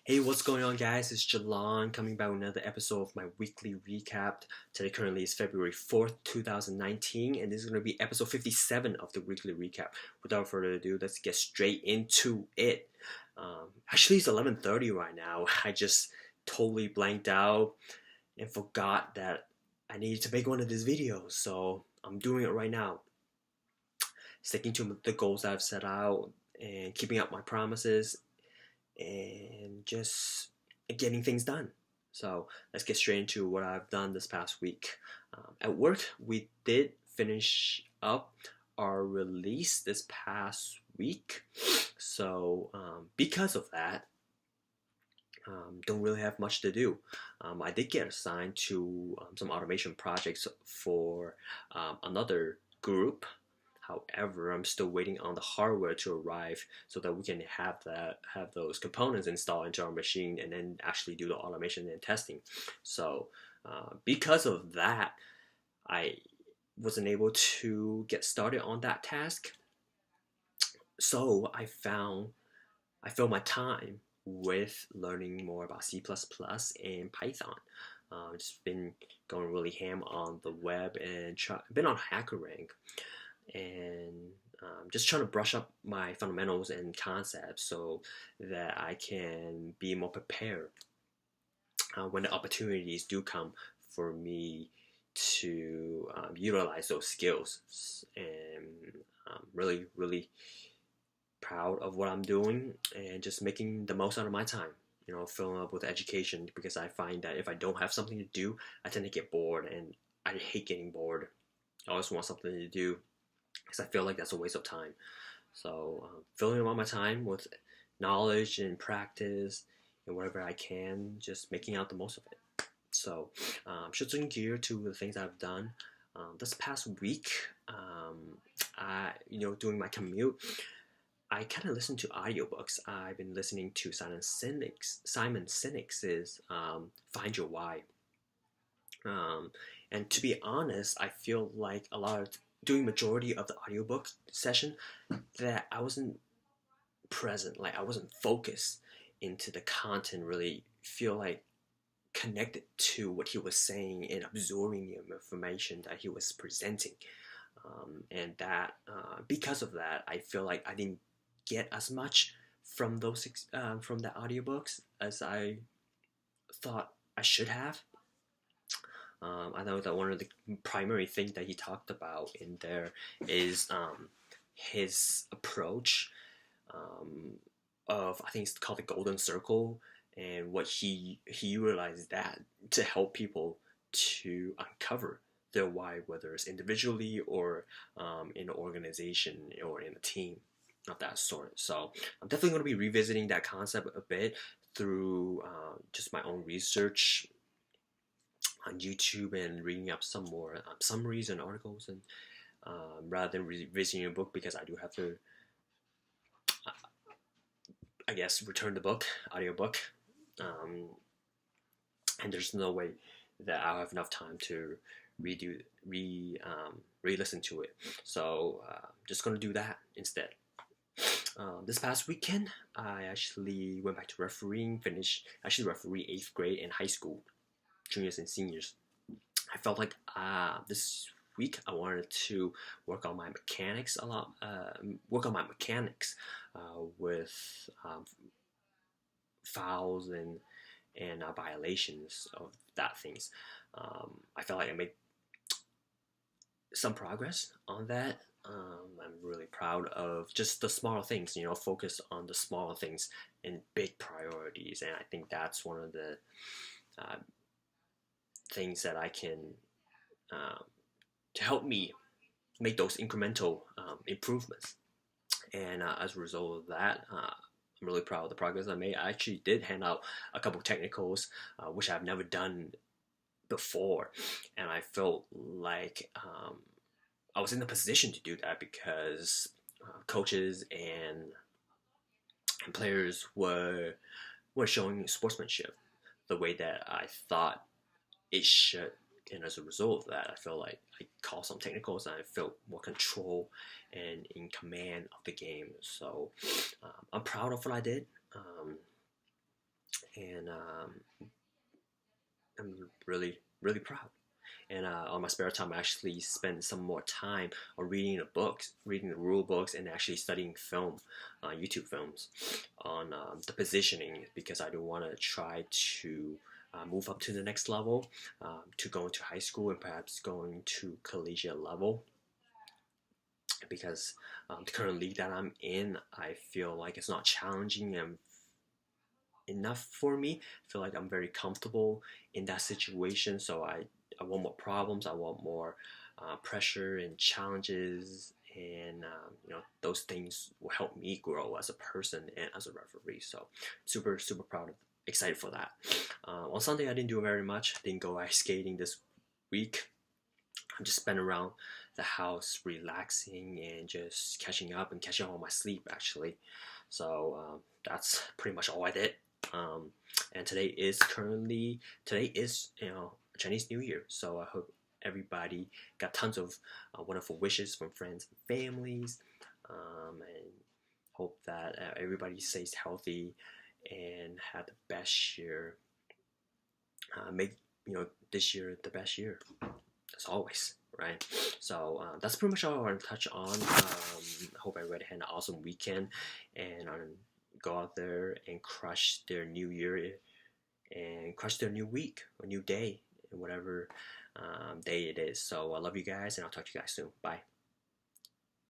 Hey, what's going on, guys? It's Jalon coming back with another episode of my weekly recap. Today, currently, is February 4th, 2019, and this is going to be episode 57 of the weekly recap. Without further ado, let's get straight into it. Actually, it's 11:30 right now. I just totally blanked out and forgot that I needed to make one of these videos, so I'm doing it right now. Sticking to the goals I've set out and keeping up my promises and just getting things done. So let's get straight into what I've done this past week. At work, we did finish up our release this past week. So because of that, don't really have much to do. I did get assigned to some automation projects for another group. However, I'm still waiting on the hardware to arrive so that we can have those components installed into our machine and then actually do the automation and testing. So because of that, I wasn't able to get started on that task. So I filled my time with learning more about C++ and Python. Just been going really ham on the web and been on HackerRank and just trying to brush up my fundamentals and concepts so that I can be more prepared when the opportunities do come for me to utilize those skills. And I'm really, really proud of what I'm doing and just making the most out of my time. You know, filling up with education because I find that if I don't have something to do, I tend to get bored, and I hate getting bored. I always want something to do because I feel like that's a waste of time. So, filling up my time with knowledge and practice and whatever I can, just making out the most of it. So, shifting gear to the things I've done this past week, doing my commute, I kind of listen to audiobooks. I've been listening to Simon Sinek's "Find Your Why." Um, and to be honest, I feel like a lot of doing majority of the audiobook session that I wasn't present, like I wasn't focused into the content, really feel like connected to what he was saying and absorbing the information that he was presenting. And that because of that, I feel like I didn't get as much from from the audiobooks as I thought I should have. I know that one of the primary things that he talked about in there is his approach of, I think it's called the Golden Circle, and what he utilized that to help people to uncover their why, whether it's individually or in an organization or in a team of that sort. So I'm definitely going to be revisiting that concept a bit through just my own research on YouTube and reading up some more summaries and articles, and rather than revisiting a book, because I do have to, I guess, return the book, audiobook, um, and there's no way that I'll have enough time to re-listen to it. So just gonna do that instead. This past weekend, I actually went back to refereeing. Actually referee 8th grade and high school, juniors and seniors. I felt like this week I wanted to work on my mechanics a lot. Work on my mechanics with fouls and violations of that things. I felt like I made some progress on that. I'm really proud of just the small things, focus on the small things and big priorities. And I think that's one of the uh, things that I can to help me make those incremental improvements. And as a result of that, I'm really proud of the progress I made. I actually did hand out a couple of technicals, which I've never done before, and I felt like I was in the position to do that because coaches and players were showing sportsmanship the way that I thought it should. And as a result of that, I feel like I called some technicals and I felt more control and in command of the game. So I'm proud of what I did. and I'm really really proud. And on my spare time, I actually spend some more time on reading the books, reading the rule books, and actually studying film, YouTube films, on the positioning, because I do want to try to move up to the next level, to go into high school and perhaps going to collegiate level. Because the current league that I'm in, I feel like it's not challenging and enough for me. I feel like I'm very comfortable in that situation, so I want more problems. I want more pressure and challenges, and those things will help me grow as a person and as a referee. So super super proud of, excited for that. On Sunday I didn't do very much. Didn't go ice skating this week. I'm just spent around the house relaxing and just catching up and catching up on my sleep actually. So that's pretty much all I did. And today is Chinese New Year, so I hope everybody got tons of wonderful wishes from friends and families, and hope that everybody stays healthy and had the best year. Make this year the best year as always, right? So that's pretty much all I want to touch on. I hope everybody had an awesome weekend, and go out there and crush their new year and crush their new week or new day, and whatever day it is. So I love you guys, and I'll talk to you guys soon. Bye.